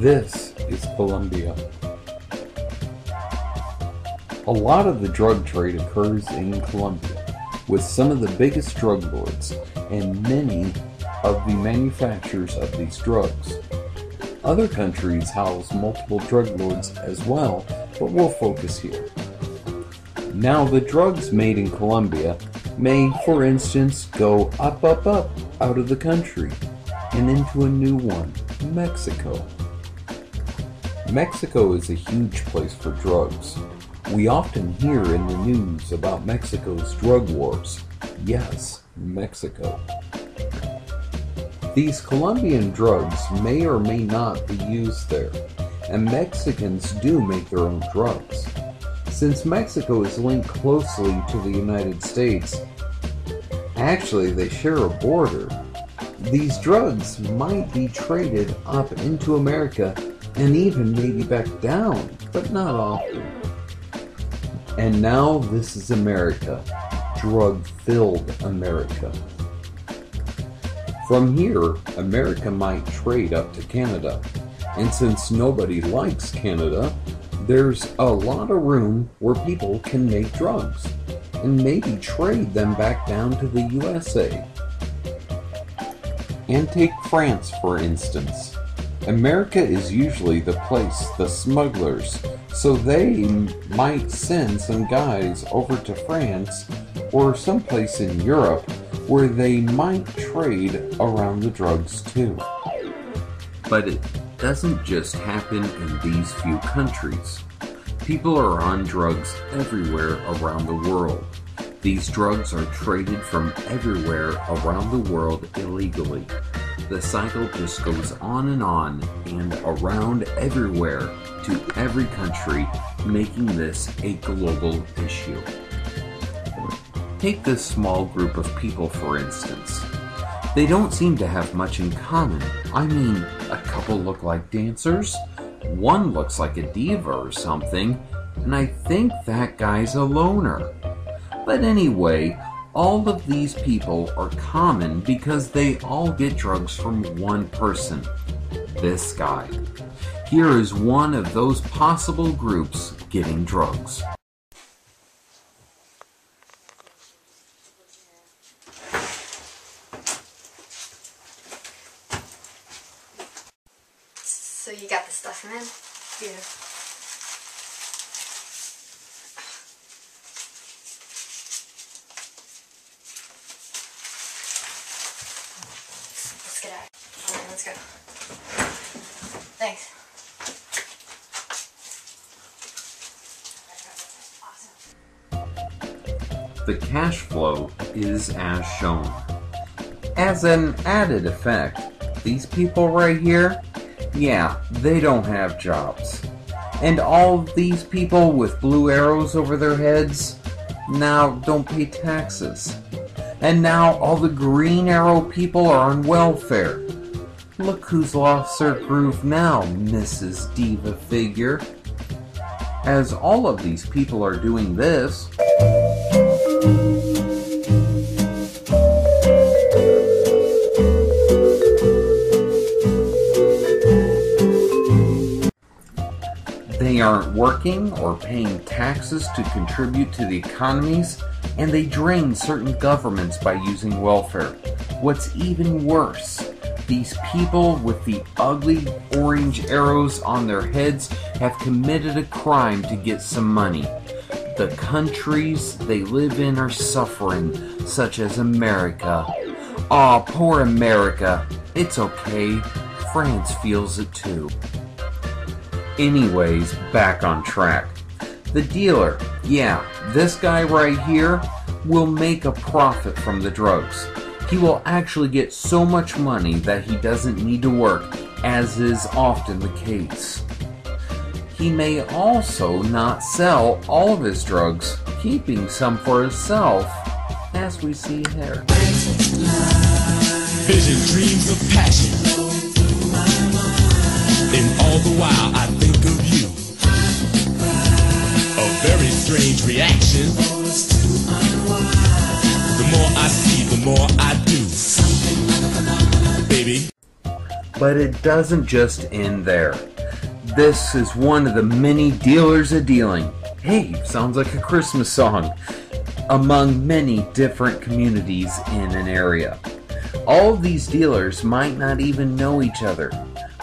This is Colombia. A lot of the drug trade occurs in Colombia, with some of the biggest drug lords and many of the manufacturers of these drugs. Other countries house multiple drug lords as well, but we'll focus here. Now, the drugs made in Colombia may, for instance, go up out of the country and into a new one, Mexico. Mexico is a huge place for drugs. We often hear in the news about Mexico's drug wars. Yes, Mexico. These Colombian drugs may or may not be used there, and Mexicans do make their own drugs. Since Mexico is linked closely to the United States, actually they share a border, these drugs might be traded up into America and even maybe back down, but not often. And now this is America, drug-filled America. From here, America might trade up to Canada, and since nobody likes Canada, there's a lot of room where people can make drugs, and maybe trade them back down to the USA. And take France, for instance. America is usually the place, the smugglers, so they might send some guys over to France or someplace in Europe where they might trade around the drugs too. But it doesn't just happen in these few countries. People are on drugs everywhere around the world. These drugs are traded from everywhere around the world illegally. The cycle just goes on and around everywhere to every country, making this a global issue. Take this small group of people, for instance. They don't seem to have much in common. I mean, a couple look like dancers, one looks like a diva or something, and I think that guy's a loner. But anyway, all of these people are common because they all get drugs from one person, this guy. Here is one of those possible groups getting drugs. So you got the stuff, man? Yeah. Let's get out. Alright, let's go. Thanks. Awesome. The cash flow is as shown. As an added effect, these people right here, yeah, they don't have jobs. And all these people with blue arrows over their heads now don't pay taxes. And now all the green arrow people are on welfare. Look who's lost their groove now, Mrs. Diva Figure. As all of these people are doing this, they aren't working or paying taxes to contribute to the economies, and they drain certain governments by using welfare. What's even worse, these people with the ugly orange arrows on their heads have committed a crime to get some money. The countries they live in are suffering, such as America. Aw, poor America. It's okay. France feels it too. Anyways, back on track. The dealer, yeah, this guy right here, will make a profit from the drugs. He will actually get so much money that he doesn't need to work, as is often the case. He may also not sell all of his drugs, keeping some for himself, as we see here. Vision, dreams of passion, and all the while I think of you. A very strange reaction. The more I see, the more I do. Baby. But it doesn't just end there. This is one of the many dealers a-dealing. Hey, sounds like a Christmas song. Among many different communities in an area. All of these dealers might not even know each other,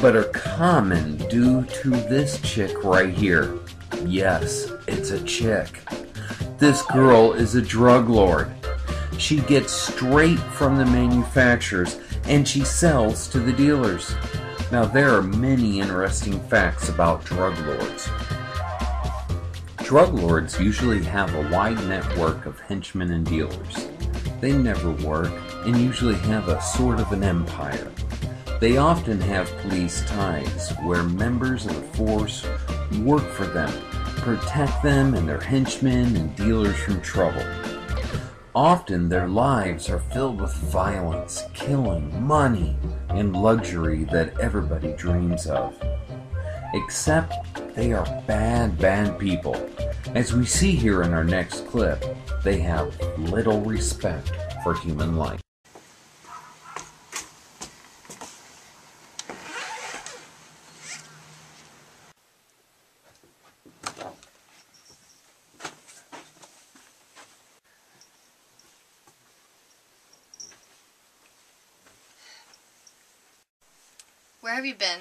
but are common due to this chick right here. Yes, it's a chick. This girl is a drug lord. She gets straight from the manufacturers and she sells to the dealers. Now there are many interesting facts about drug lords. Drug lords usually have a wide network of henchmen and dealers. They never work and usually have a sort of an empire. They often have police ties where members of the force work for them, protect them and their henchmen and dealers from trouble. Often their lives are filled with violence, killing, money, and luxury that everybody dreams of. Except they are bad, bad people. As we see here in our next clip, they have little respect for human life. Where have you been?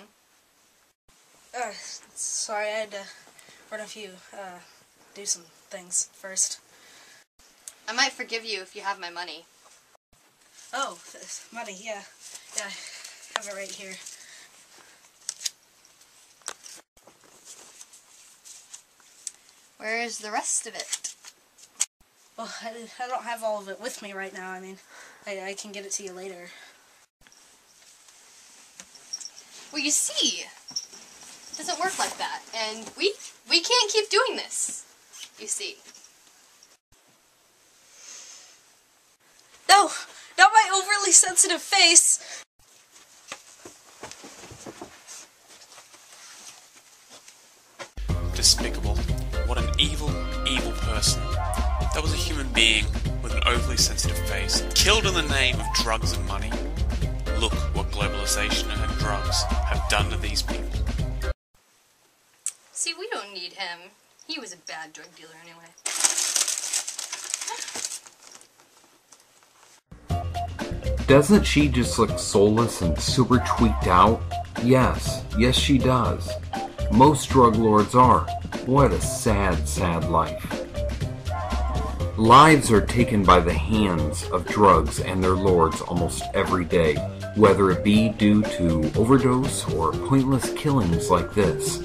Sorry, I had to run a few, do some things first. I might forgive you if you have my money. Oh, money, yeah. Yeah, I have it right here. Where is the rest of it? Well, I don't have all of it with me right now. I mean, I can get it to you later. Well, you see, it doesn't work like that, and we can't keep doing this, you see. No! Not my overly sensitive face! Despicable. What an evil, evil person. That was a human being with an overly sensitive face, killed in the name of drugs and money. Look what globalization and drugs have done to these people. See, we don't need him. He was a bad drug dealer anyway. Doesn't she just look soulless and super tweaked out? Yes she does. Most drug lords are. What a sad, sad life. Lives are taken by the hands of drugs and their lords almost every day, whether it be due to overdose or pointless killings like this.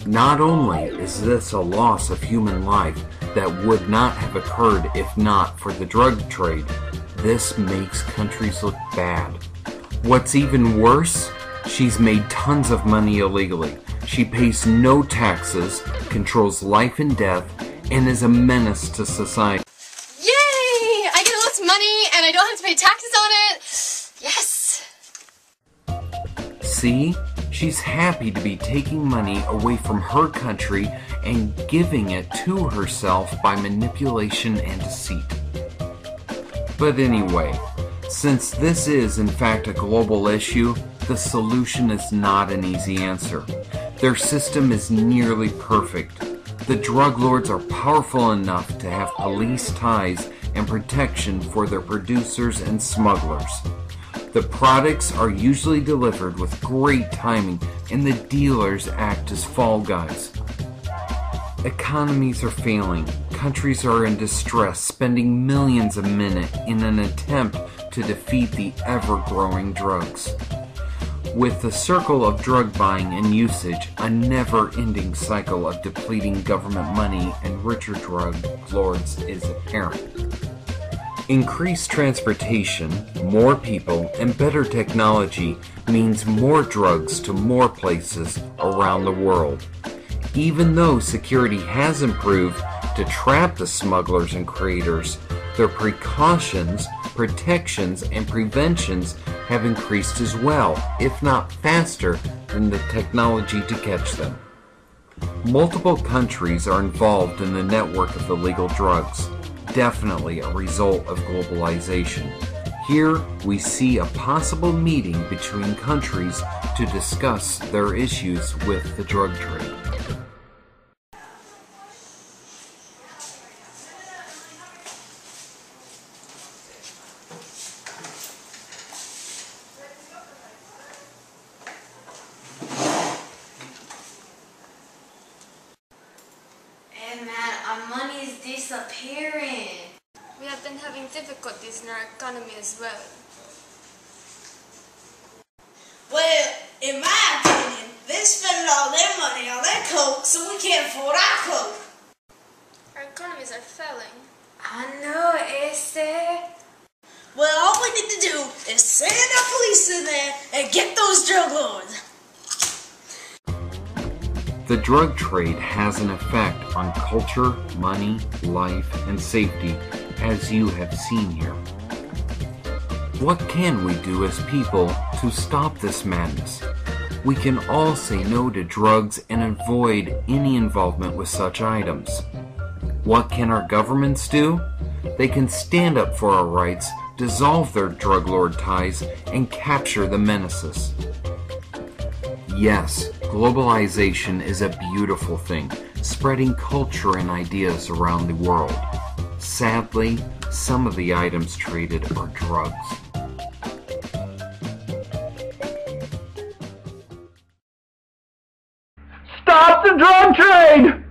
Not only is this a loss of human life that would not have occurred if not for the drug trade, this makes countries look bad. What's even worse, she's made tons of money illegally. She pays no taxes, controls life and death, and is a menace to society. Yay! I get all this money and I don't have to pay taxes on it! Yes! See? She's happy to be taking money away from her country and giving it to herself by manipulation and deceit. But anyway, since this is in fact a global issue, the solution is not an easy answer. Their system is nearly perfect. The drug lords are powerful enough to have police ties and protection for their producers and smugglers. The products are usually delivered with great timing, and the dealers act as fall guys. Economies are failing. Countries are in distress, spending millions a minute in an attempt to defeat the ever-growing drugs. With the circle of drug buying and usage, a never-ending cycle of depleting government money and richer drug lords is apparent. Increased transportation, more people, and better technology means more drugs to more places around the world. Even though security has improved to trap the smugglers and creators, their precautions, protections, and preventions have increased as well, if not faster than the technology to catch them. Multiple countries are involved in the network of illegal drugs. Definitely a result of globalization. Here we see a possible meeting between countries to discuss their issues with the drug trade. Hey man, our money is disappearing. We have been having difficulties in our economy as well. Well, in my opinion, they're spending all their money on their coke, so we can't afford our coke. Our economies are failing. I know, Esther. Well, all we need to do is send our police in there and get those drug lords. The drug trade has an effect on culture, money, life, and safety, as you have seen here. What can we do as people to stop this madness? We can all say no to drugs and avoid any involvement with such items. What can our governments do? They can stand up for our rights, dissolve their drug lord ties, and capture the menaces. Yes, globalization is a beautiful thing, spreading culture and ideas around the world. Sadly, some of the items traded are drugs. Stop the drug trade!